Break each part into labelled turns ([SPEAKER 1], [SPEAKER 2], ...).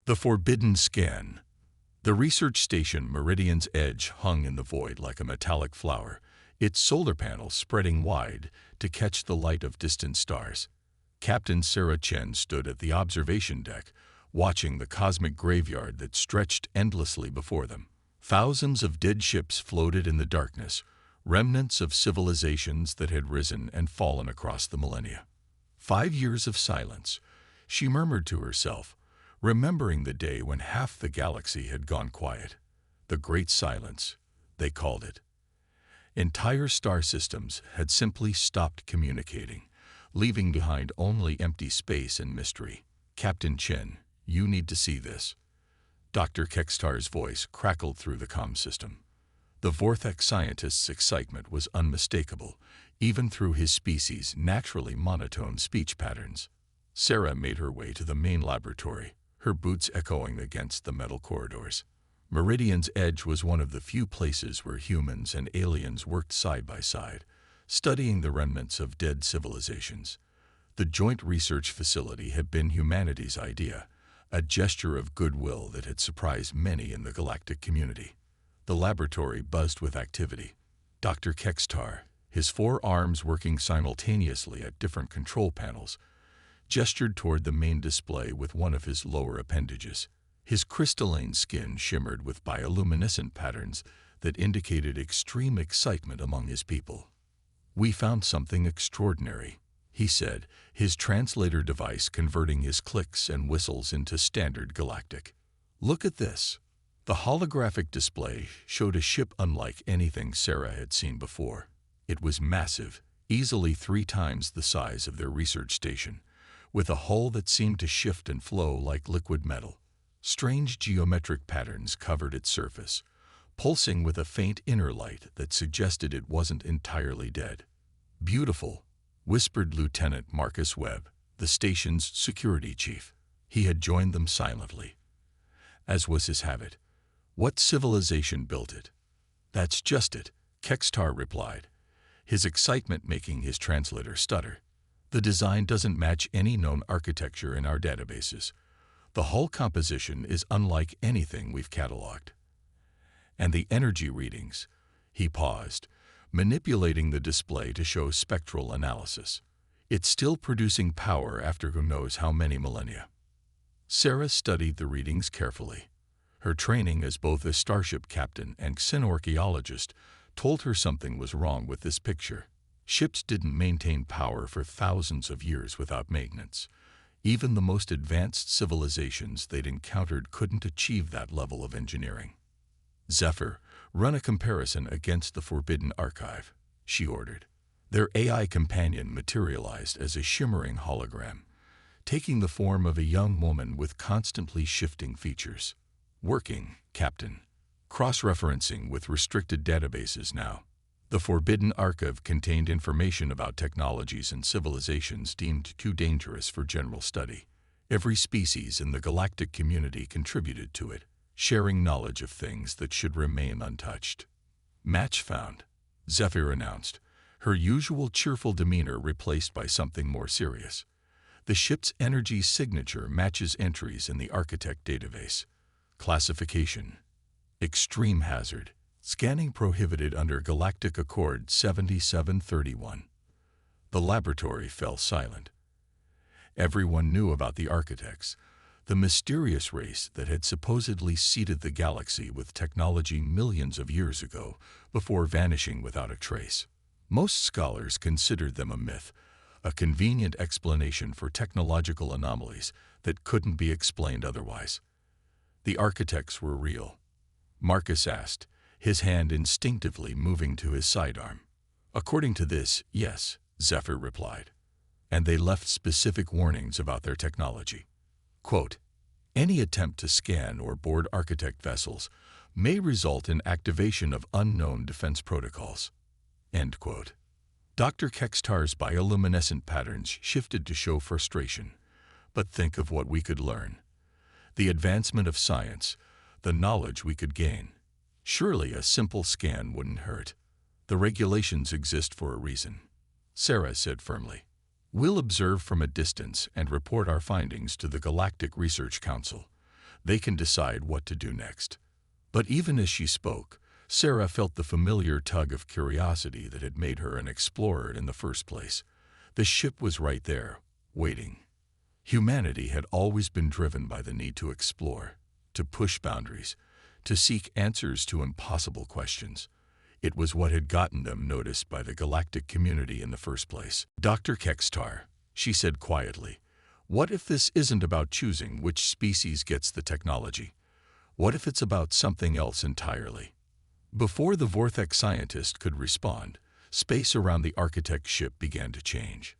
[SPEAKER 1] The Forbidden Scan. The research station Meridian's Edge hung in the void like a metallic flower, its solar panels spreading wide to catch the light of distant stars. Captain Sarah Chen stood at the observation deck, watching the cosmic graveyard that stretched endlessly before them. Thousands of dead ships floated in the darkness, remnants of civilizations that had risen and fallen across the millennia. 5 years of silence, she murmured to herself, remembering the day when half the galaxy had gone quiet. The Great Silence, they called it. Entire star systems had simply stopped communicating, leaving behind only empty space and mystery. Captain Chen, you need to see this. Dr. Kekstar's voice crackled through the comm system. The Vortex scientist's excitement was unmistakable, even through his species' naturally monotone speech patterns. Sarah made her way to the main laboratory, her boots echoing against the metal corridors. Meridian's Edge was one of the few places where humans and aliens worked side by side, studying the remnants of dead civilizations. The joint research facility had been humanity's idea, a gesture of goodwill that had surprised many in the galactic community. The laboratory buzzed with activity. Dr. Kekstar, his 4 arms working simultaneously at different control panels, gestured toward the main display with one of his lower appendages. His crystalline skin shimmered with bioluminescent patterns that indicated extreme excitement among his people. "We found something extraordinary," he said, his translator device converting his clicks and whistles into standard galactic. "Look at this." The holographic display showed a ship unlike anything Sarah had seen before. It was massive, easily 3 times the size of their research station, with a hull that seemed to shift and flow like liquid metal. Strange geometric patterns covered its surface, pulsing with a faint inner light that suggested it wasn't entirely dead. "Beautiful," whispered Lieutenant Marcus Webb, the station's security chief. He had joined them silently, as was his habit. "What civilization built it?" "That's just it," Kekstar replied, his excitement making his translator stutter. "The design doesn't match any known architecture in our databases. The hull composition is unlike anything we've cataloged. And the energy readings," he paused, manipulating the display to show spectral analysis. "It's still producing power after who knows how many millennia." Sarah studied the readings carefully. Her training as both a starship captain and xenorchaeologist told her something was wrong with this picture. Ships didn't maintain power for thousands of years without maintenance. Even the most advanced civilizations they'd encountered couldn't achieve that level of engineering. "Zephyr, run a comparison against the Forbidden Archive," she ordered. Their AI companion materialized as a shimmering hologram, taking the form of a young woman with constantly shifting features. "Working, Captain. Cross-referencing with restricted databases now." The Forbidden Archive contained information about technologies and civilizations deemed too dangerous for general study. Every species in the galactic community contributed to it, sharing knowledge of things that should remain untouched. "Match found," Zephyr announced, her usual cheerful demeanor replaced by something more serious. "The ship's energy signature matches entries in the Architect database. Classification: Extreme Hazard. Scanning prohibited under Galactic Accord 7731. The laboratory fell silent. Everyone knew about the Architects, the mysterious race that had supposedly seeded the galaxy with technology millions of years ago before vanishing without a trace. Most scholars considered them a myth, a convenient explanation for technological anomalies that couldn't be explained otherwise. The Architects were real. Marcus asked, his hand instinctively moving to his sidearm. "According to this, yes," Zephyr replied. "And they left specific warnings about their technology. Quote, any attempt to scan or board Architect vessels may result in activation of unknown defense protocols." End quote. Dr. Kekstar's bioluminescent patterns shifted to show frustration. "But think of what we could learn. The advancement of science, the knowledge we could gain. Surely a simple scan wouldn't hurt. The regulations exist for a reason," Sarah said firmly. "We'll observe from a distance and report our findings to the Galactic Research Council. They can decide what to do next. But even as she spoke, Sarah felt the familiar tug of curiosity that had made her an explorer in the first place. The ship was right there, waiting. Humanity had always been driven by the need to explore, to push boundaries, to seek answers to impossible questions. It was what had gotten them noticed by the galactic community in the first place. "Dr. Kextar," she said quietly, "what if this isn't about choosing which species gets the technology? What if it's about something else entirely?" Before the Vortex scientist could respond, space around the architect's ship began to change.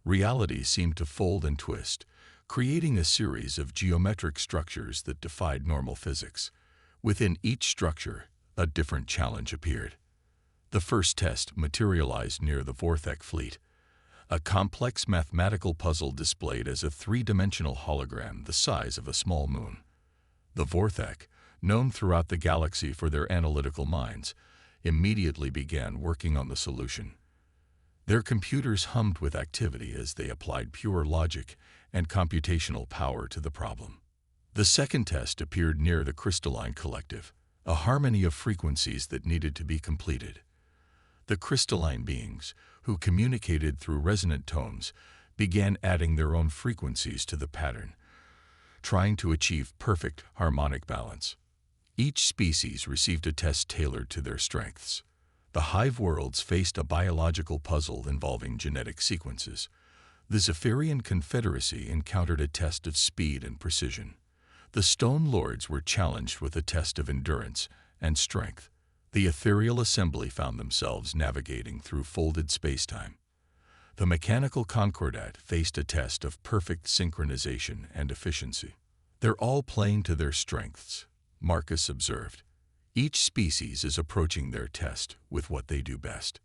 [SPEAKER 1] Reality seemed to fold and twist, creating a series of geometric structures that defied normal physics. Within each structure, a different challenge appeared. The first test materialized near the Vortex fleet, a complex mathematical puzzle displayed as a three-dimensional hologram the size of a small moon. The Vortex, known throughout the galaxy for their analytical minds, immediately began working on the solution. Their computers hummed with activity as they applied pure logic and computational power to the problem. The second test appeared near the crystalline collective, a harmony of frequencies that needed to be completed. The crystalline beings, who communicated through resonant tones, began adding their own frequencies to the pattern, trying to achieve perfect harmonic balance. Each species received a test tailored to their strengths. The hive worlds faced a biological puzzle involving genetic sequences. The Zephyrian Confederacy encountered a test of speed and precision. The Stone Lords were challenged with a test of endurance and strength. The Ethereal Assembly found themselves navigating through folded spacetime. The Mechanical Concordat faced a test of perfect synchronization and efficiency. "They're all playing to their strengths," Marcus observed. "Each species is approaching their test with what they do best."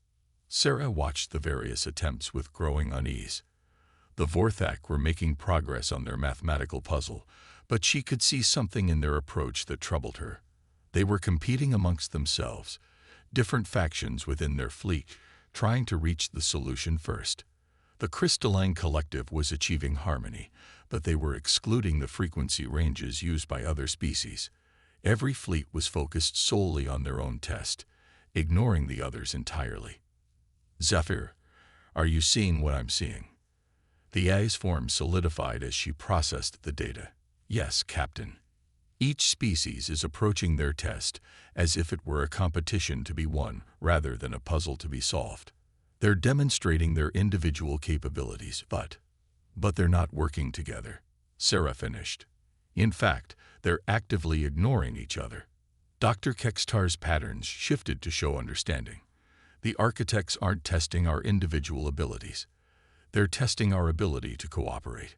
[SPEAKER 1] Sarah watched the various attempts with growing unease. The Vorthak were making progress on their mathematical puzzle, but she could see something in their approach that troubled her. They were competing amongst themselves, different factions within their fleet, trying to reach the solution first. The crystalline collective was achieving harmony, but they were excluding the frequency ranges used by other species. Every fleet was focused solely on their own test, ignoring the others entirely. "Zephyr, are you seeing what I'm seeing?" The eye's form solidified as she processed the data. "Yes, Captain. Each species is approaching their test as if it were a competition to be won rather than a puzzle to be solved. They're demonstrating their individual capabilities, but they're not working together," Sarah finished. "In fact, they're actively ignoring each other." Dr. Kextar's patterns shifted to show understanding. "The architects aren't testing our individual abilities. They're testing our ability to cooperate."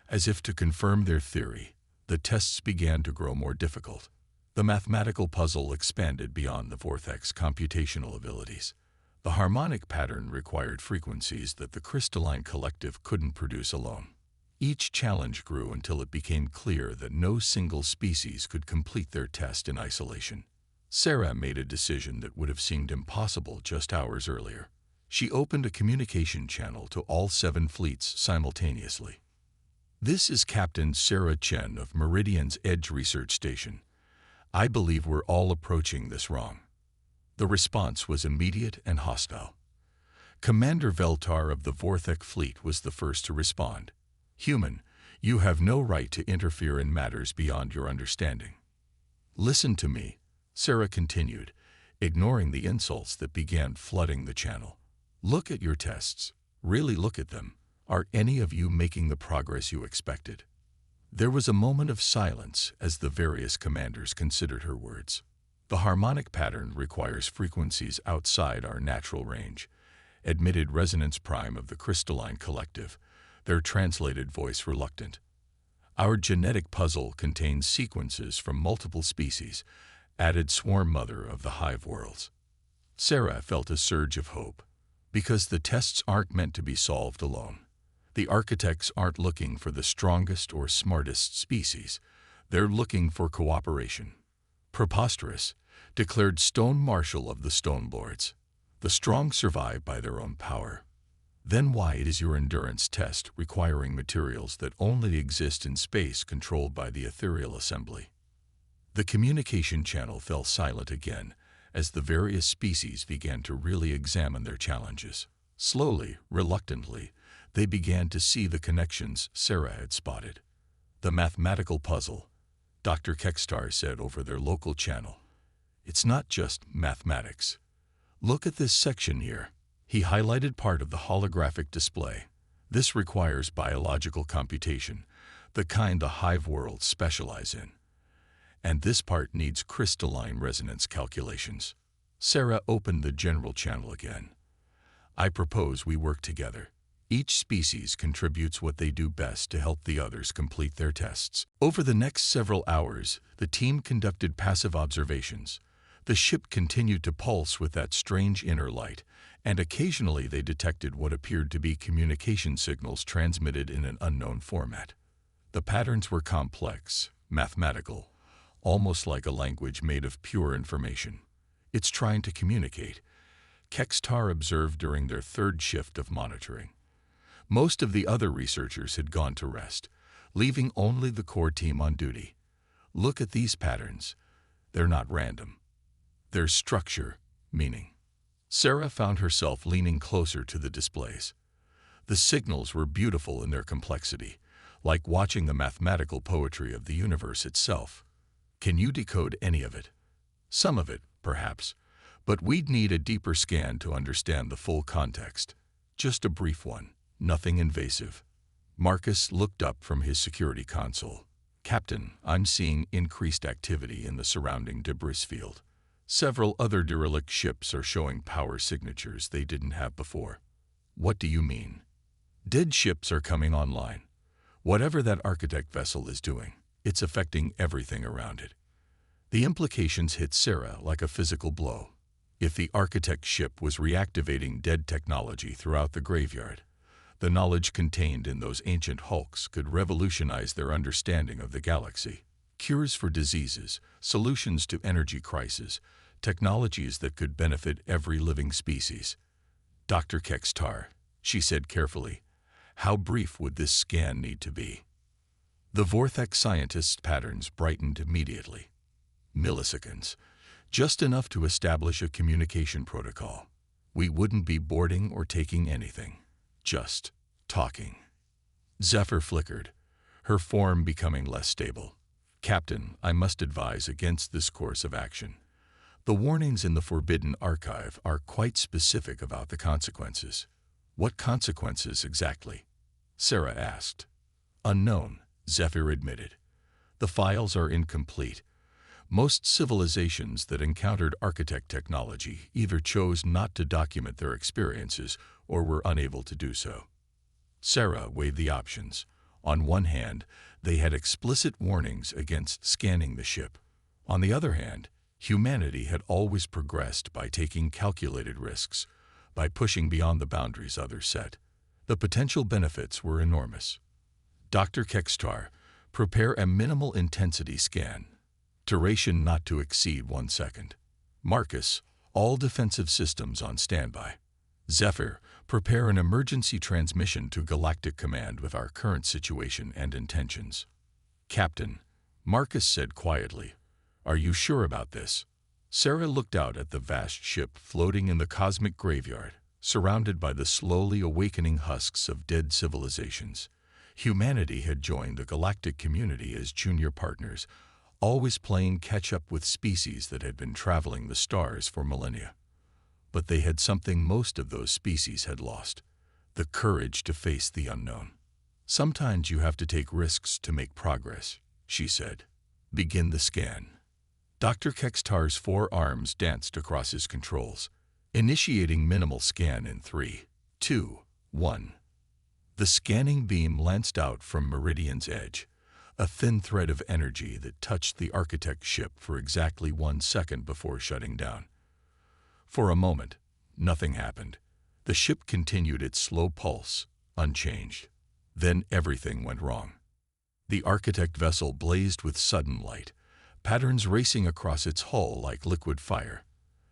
[SPEAKER 1] As if to confirm their theory, the tests began to grow more difficult. The mathematical puzzle expanded beyond the Vortex computational abilities. The harmonic pattern required frequencies that the crystalline collective couldn't produce alone. Each challenge grew until it became clear that no single species could complete their test in isolation. Sarah made a decision that would have seemed impossible just hours earlier. She opened a communication channel to all 7 fleets simultaneously. "This is Captain Sarah Chen of Meridian's Edge Research Station. I believe we're all approaching this wrong." The response was immediate and hostile. Commander Veltar of the Vorthek fleet was the first to respond. "Human, you have no right to interfere in matters beyond your understanding." "Listen to me," Sarah continued, ignoring the insults that began flooding the channel. "Look at your tests. Really look at them. Are any of you making the progress you expected?" There was a moment of silence as the various commanders considered her words. "The harmonic pattern requires frequencies outside our natural range," admitted Resonance Prime of the Crystalline Collective, their translated voice reluctant. "Our genetic puzzle contains sequences from multiple species," added Swarm Mother of the Hive Worlds. Sarah felt a surge of hope. Because the tests aren't meant to be solved alone. The architects aren't looking for the strongest or smartest species. They're looking for cooperation. "Preposterous," declared Stone Marshal of the Stone Lords. "The strong survive by their own power." Then why is your endurance test requiring materials that only exist in space controlled by the ethereal assembly? The communication channel fell silent again as the various species began to really examine their challenges. Slowly, reluctantly, they began to see the connections Sarah had spotted. The mathematical puzzle, Dr. Kekstar said over their local channel. It's not just mathematics. Look at this section here. He highlighted part of the holographic display. This requires biological computation, the kind the hive worlds specialize in. And this part needs crystalline resonance calculations. Sarah opened the general channel again. I propose we work together. Each species contributes what they do best to help the others complete their tests. Over the next several hours, the team conducted passive observations. The ship continued to pulse with that strange inner light, and occasionally they detected what appeared to be communication signals transmitted in an unknown format. The patterns were complex, mathematical, almost like a language made of pure information. It's trying to communicate, Kekstar observed during their third shift of monitoring. Most of the other researchers had gone to rest, leaving only the core team on duty. Look at these patterns. They're not random. There's structure, meaning. Sarah found herself leaning closer to the displays. The signals were beautiful in their complexity, like watching the mathematical poetry of the universe itself. Can you decode any of it? Some of it, perhaps, but we'd need a deeper scan to understand the full context. Just a brief one, nothing invasive. Marcus looked up from his security console. Captain, I'm seeing increased activity in the surrounding debris field. Several other derelict ships are showing power signatures they didn't have before. What do you mean? Dead ships are coming online. Whatever that architect vessel is doing, it's affecting everything around it. The implications hit Sarah like a physical blow. If the architect ship was reactivating dead technology throughout the graveyard, the knowledge contained in those ancient hulks could revolutionize their understanding of the galaxy. Cures for diseases, solutions to energy crises, technologies that could benefit every living species. Dr. Kekstar, she said carefully, how brief would this scan need to be? The Vortex scientist's patterns brightened immediately. Milliseconds, just enough to establish a communication protocol. We wouldn't be boarding or taking anything, just talking. Zephyr flickered, her form becoming less stable. Captain, I must advise against this course of action. The warnings in the Forbidden Archive are quite specific about the consequences. What consequences exactly? Sarah asked. Unknown, Zephyr admitted. The files are incomplete. Most civilizations that encountered architect technology either chose not to document their experiences or were unable to do so. Sarah weighed the options. On one hand, they had explicit warnings against scanning the ship. On the other hand, humanity had always progressed by taking calculated risks, by pushing beyond the boundaries others set. The potential benefits were enormous. Dr. Kekstar, prepare a minimal intensity scan. Duration not to exceed 1 second. Marcus, all defensive systems on standby. Zephyr, prepare an emergency transmission to Galactic Command with our current situation and intentions. Captain, Marcus said quietly, are you sure about this? Sarah looked out at the vast ship floating in the cosmic graveyard, surrounded by the slowly awakening husks of dead civilizations. Humanity had joined the galactic community as junior partners, always playing catch-up with species that had been traveling the stars for millennia. But they had something most of those species had lost, the courage to face the unknown. Sometimes you have to take risks to make progress, she said. Begin the scan. Dr. Kekstar's 4 arms danced across his controls, initiating minimal scan in 3, 2, 1. The scanning beam lanced out from Meridian's edge, a thin thread of energy that touched the architect ship for exactly 1 second before shutting down. For a moment, nothing happened. The ship continued its slow pulse, unchanged. Then everything went wrong. The architect vessel blazed with sudden light, patterns racing across its hull like liquid fire.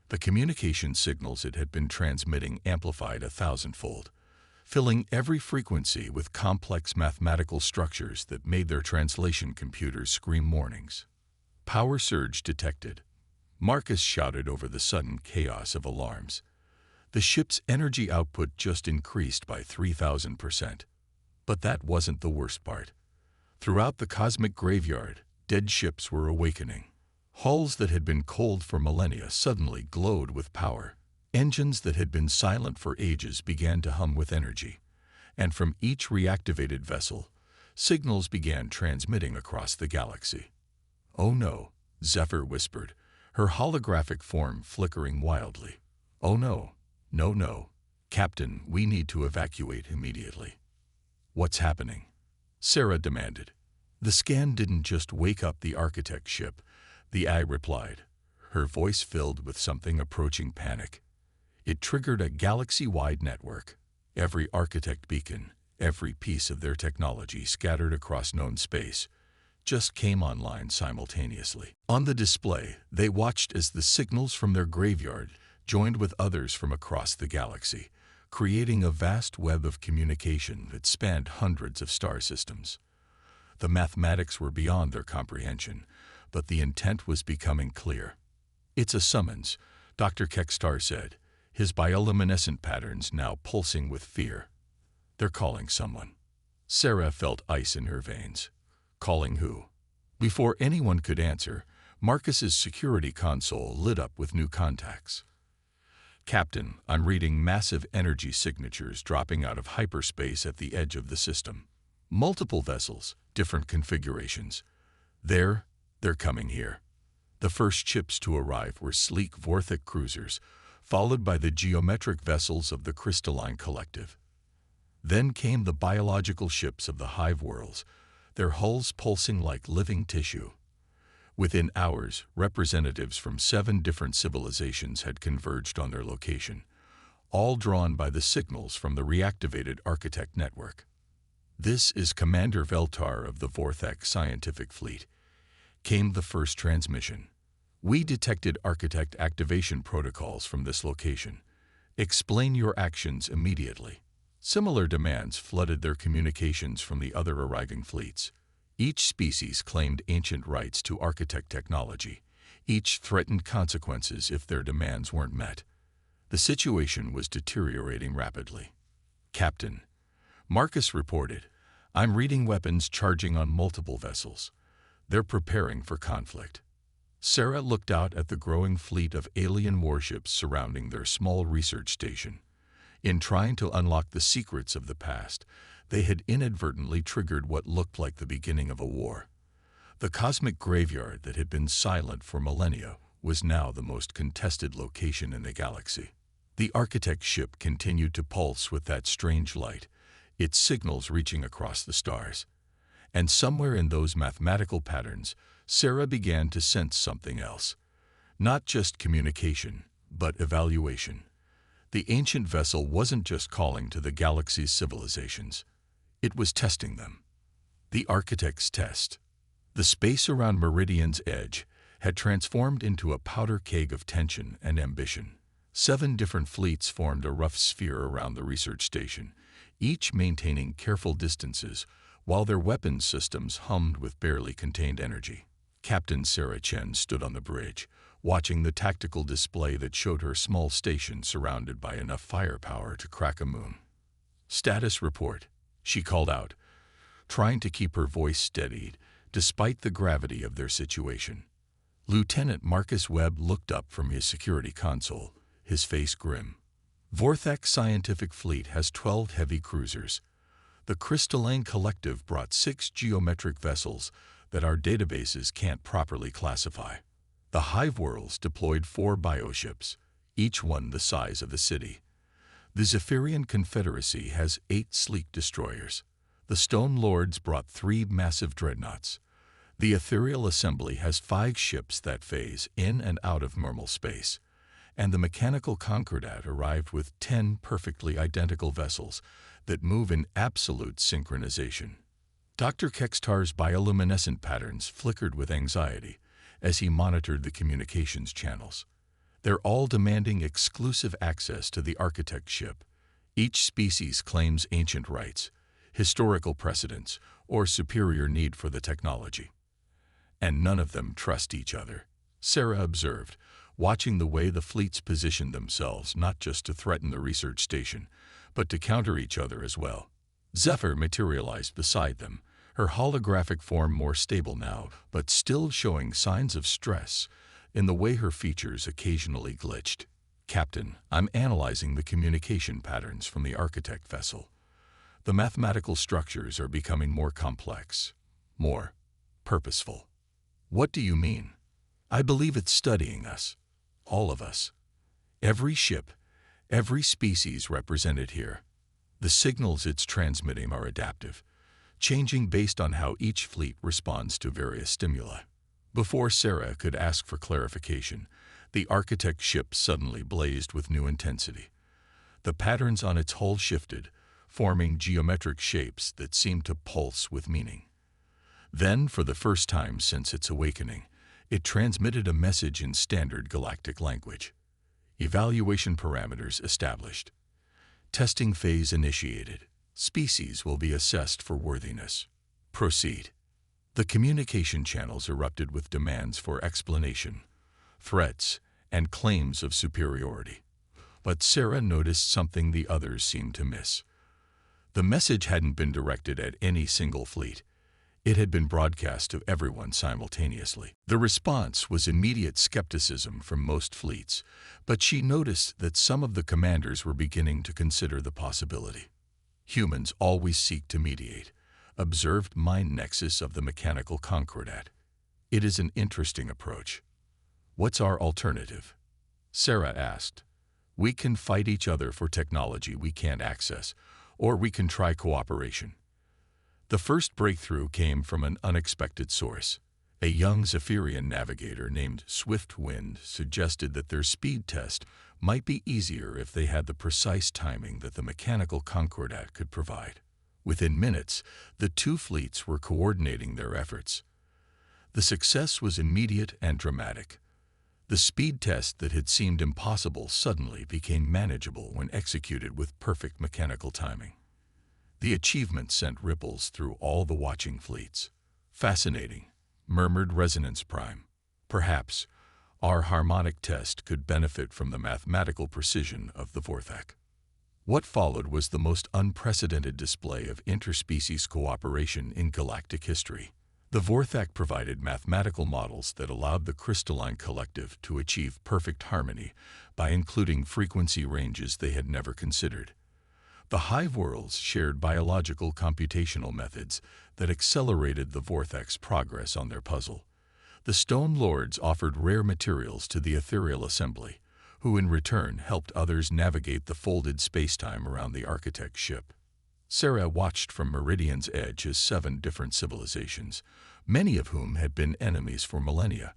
[SPEAKER 1] The communication signals it had been transmitting amplified 1,000-fold. filling every frequency with complex mathematical structures that made their translation computers scream warnings. Power surge detected. Marcus shouted over the sudden chaos of alarms. The ship's energy output just increased by 3,000%. But that wasn't the worst part. Throughout the cosmic graveyard, dead ships were awakening. Hulls that had been cold for millennia suddenly glowed with power. Engines that had been silent for ages began to hum with energy. And from each reactivated vessel, signals began transmitting across the galaxy. "Oh no," Zephyr whispered, her holographic form flickering wildly. "Oh no, no. Captain, we need to evacuate immediately." "What's happening?" Sarah demanded. "The scan didn't just wake up the architect's ship," the eye replied, her voice filled with something approaching panic. "It triggered a galaxy-wide network. Every architect beacon, every piece of their technology scattered across known space, just came online simultaneously. On the display, they watched as the signals from their graveyard joined with others from across the galaxy, creating a vast web of communication that spanned hundreds of star systems. The mathematics were beyond their comprehension, but the intent was becoming clear. "It's a summons," Dr. Kekstar said, his bioluminescent patterns now pulsing with fear. "They're calling someone." Sarah felt ice in her veins. Calling who? Before anyone could answer, Marcus's security console lit up with new contacts. "Captain, I'm reading massive energy signatures dropping out of hyperspace at the edge of the system. Multiple vessels, different configurations. They're coming here." The first ships to arrive were sleek Vorthic cruisers, followed by the geometric vessels of the Crystalline Collective. Then came the biological ships of the Hive Worlds, their hulls pulsing like living tissue. Within hours, representatives from 7 different civilizations had converged on their location, all drawn by the signals from the reactivated Architect network. "This is Commander Veltar of the Vorthak Scientific Fleet," came the first transmission. "We detected Architect activation protocols from this location. Explain your actions immediately." Similar demands flooded their communications from the other arriving fleets. Each species claimed ancient rights to Architect technology. Each threatened consequences if their demands weren't met. The situation was deteriorating rapidly. "Captain," Marcus reported, "I'm reading weapons charging on multiple vessels. They're preparing for conflict." Sarah looked out at the growing fleet of alien warships surrounding their small research station. In trying to unlock the secrets of the past, they had inadvertently triggered what looked like the beginning of a war. The cosmic graveyard that had been silent for millennia was now the most contested location in the galaxy. The Architect ship continued to pulse with that strange light, its signals reaching across the stars. And somewhere in those mathematical patterns, Sarah began to sense something else. Not just communication, but evaluation. The ancient vessel wasn't just calling to the galaxy's civilizations. It was testing them. The Architect's test. The space around Meridian's edge had transformed into a powder keg of tension and ambition. 7 different fleets formed a rough sphere around the research station, each maintaining careful distances, while their weapons systems hummed with barely contained energy. Captain Sarah Chen stood on the bridge, watching the tactical display that showed her small station surrounded by enough firepower to crack a moon. "Status report," she called out, trying to keep her voice steadied despite the gravity of their situation. Lieutenant Marcus Webb looked up from his security console, his face grim. "Vorthak Scientific Fleet has 12 heavy cruisers. The Crystalline Collective brought 6 geometric vessels that our databases can't properly classify. The Hive Worlds deployed 4 bioships, each one the size of a city. The Zephyrian Confederacy has 8 sleek destroyers. The Stone Lords brought 3 massive dreadnoughts. The Ethereal Assembly has 5 ships that phase in and out of normal space. And the Mechanical Concordat arrived with 10 perfectly identical vessels that move in absolute synchronization." Dr. Kekstar's bioluminescent patterns flickered with anxiety as he monitored the communications channels. "They're all demanding exclusive access to the Architect ship. Each species claims ancient rights, historical precedents, or superior need for the technology. And none of them trust each other, Sarah observed, watching the way the fleets positioned themselves not just to threaten the research station, but to counter each other as well. Zephyr materialized beside them, her holographic form more stable now, but still showing signs of stress in the way her features occasionally glitched. Captain, I'm analyzing the communication patterns from the architect vessel. The mathematical structures are becoming more complex, more purposeful. What do you mean? I believe it's studying us, all of us. Every ship, every species represented here. The signals it's transmitting are adaptive, changing based on how each fleet responds to various stimuli. Before Sarah could ask for clarification, the architect ship suddenly blazed with new intensity. The patterns on its hull shifted, forming geometric shapes that seemed to pulse with meaning. Then, for the first time since its awakening, it transmitted a message in standard galactic language. Evaluation parameters established. Testing phase initiated. Species will be assessed for worthiness. Proceed. The communication channels erupted with demands for explanation, threats, and claims of superiority. But Sarah noticed something the others seemed to miss. The message hadn't been directed at any single fleet. It had been broadcast to everyone simultaneously. The response was immediate skepticism from most fleets, but she noticed that some of the commanders were beginning to consider the possibility. Humans always seek to mediate, observed mind nexus of the mechanical concordat. It is an interesting approach. What's our alternative? Sarah asked. We can fight each other for technology we can't access, or we can try cooperation. The first breakthrough came from an unexpected source. A young Zephyrian navigator named Swiftwind suggested that their speed test might be easier if they had the precise timing that the mechanical concordat could provide. Within minutes, the two fleets were coordinating their efforts. The success was immediate and dramatic. The speed test that had seemed impossible suddenly became manageable when executed with perfect mechanical timing. The achievement sent ripples through all the watching fleets. Fascinating, murmured Resonance Prime. Perhaps our harmonic test could benefit from the mathematical precision of the Vorthak. What followed was the most unprecedented display of interspecies cooperation in galactic history. The Vorthak provided mathematical models that allowed the crystalline collective to achieve perfect harmony by including frequency ranges they had never considered. The hive worlds shared biological computational methods that accelerated the Vorthak's progress on their puzzle. The Stone Lords offered rare materials to the ethereal assembly, who in return helped others navigate the folded spacetime around the architect's ship. Sarah watched from Meridian's edge as 7 different civilizations, many of whom had been enemies for millennia,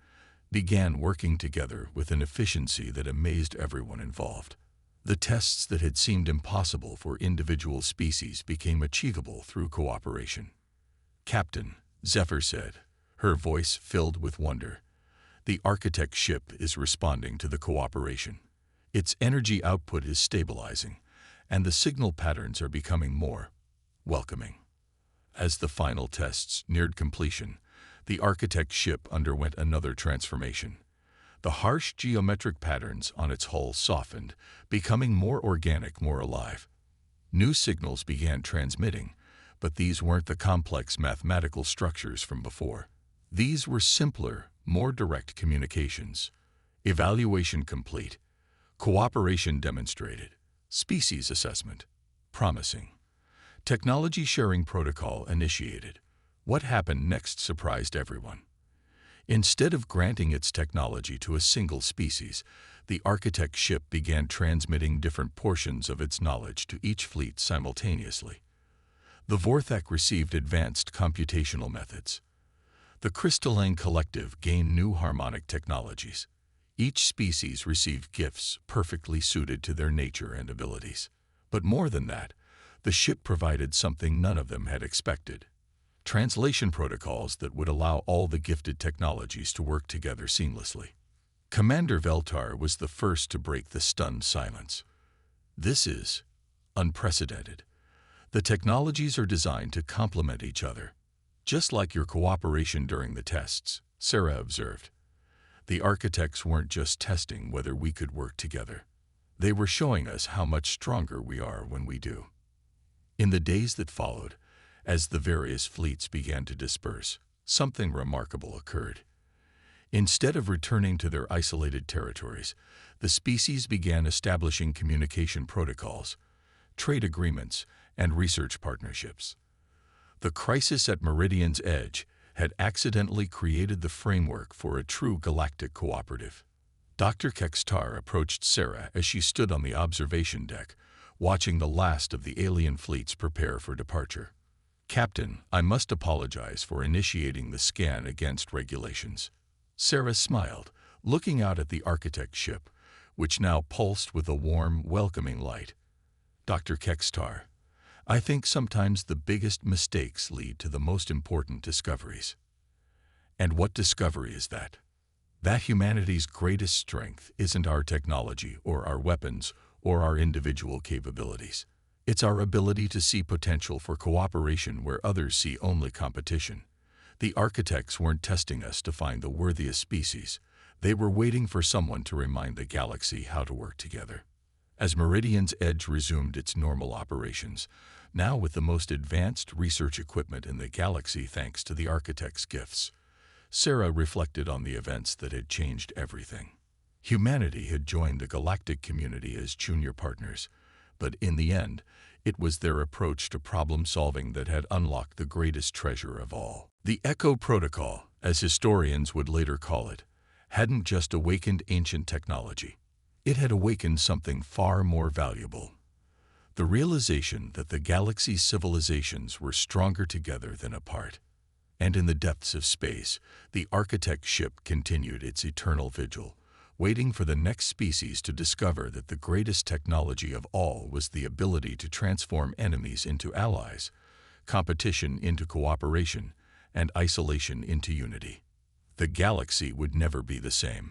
[SPEAKER 1] began working together with an efficiency that amazed everyone involved. The tests that had seemed impossible for individual species became achievable through cooperation. Captain, Zephyr said, her voice filled with wonder. The architect ship is responding to the cooperation. Its energy output is stabilizing, and the signal patterns are becoming more welcoming. As the final tests neared completion, the architect ship underwent another transformation. The harsh geometric patterns on its hull softened, becoming more organic, more alive. New signals began transmitting, but these weren't the complex mathematical structures from before. These were simpler, more direct communications. Evaluation complete. Cooperation demonstrated. Species assessment. Promising. Technology sharing protocol initiated. What happened next surprised everyone. Instead of granting its technology to a single species, the architect ship began transmitting different portions of its knowledge to each fleet simultaneously. The Vorthak received advanced computational methods. The crystalline collective gained new harmonic technologies. Each species received gifts perfectly suited to their nature and abilities. But more than that, the ship provided something none of them had expected. Translation protocols that would allow all the gifted technologies to work together seamlessly. Commander Veltar was the first to break the stunned silence. This is unprecedented. The technologies are designed to complement each other. Just like your cooperation during the tests, Sarah observed. The architects weren't just testing whether we could work together. They were showing us how much stronger we are when we do. In the days that followed, as the various fleets began to disperse, something remarkable occurred. Instead of returning to their isolated territories, the species began establishing communication protocols, trade agreements, and research partnerships. The crisis at Meridian's edge had accidentally created the framework for a true galactic cooperative. Dr. Kextar approached Sarah as she stood on the observation deck, watching the last of the alien fleets prepare for departure. "Captain, I must apologize for initiating the scan against regulations." Sarah smiled, looking out at the architect's ship, which now pulsed with a warm, welcoming light. "Dr. Kextar, I think sometimes the biggest mistakes lead to the most important discoveries." "And what discovery is that?" "That humanity's greatest strength isn't our technology or our weapons or our individual capabilities. It's our ability to see potential for cooperation where others see only competition. The architects weren't testing us to find the worthiest species. They were waiting for someone to remind the galaxy how to work together." As Meridian's edge resumed its normal operations, now with the most advanced research equipment in the galaxy thanks to the architect's gifts, Sarah reflected on the events that had changed everything. Humanity had joined the galactic community as junior partners, but in the end, it was their approach to problem-solving that had unlocked the greatest treasure of all. The Echo Protocol, as historians would later call it, hadn't just awakened ancient technology. It had awakened something far more valuable. The realization that the galaxy's civilizations were stronger together than apart. And in the depths of space, the architect's ship continued its eternal vigil, waiting for the next species to discover that the greatest technology of all was the ability to transform enemies into allies, competition into cooperation, and isolation into unity. The galaxy would never be the same.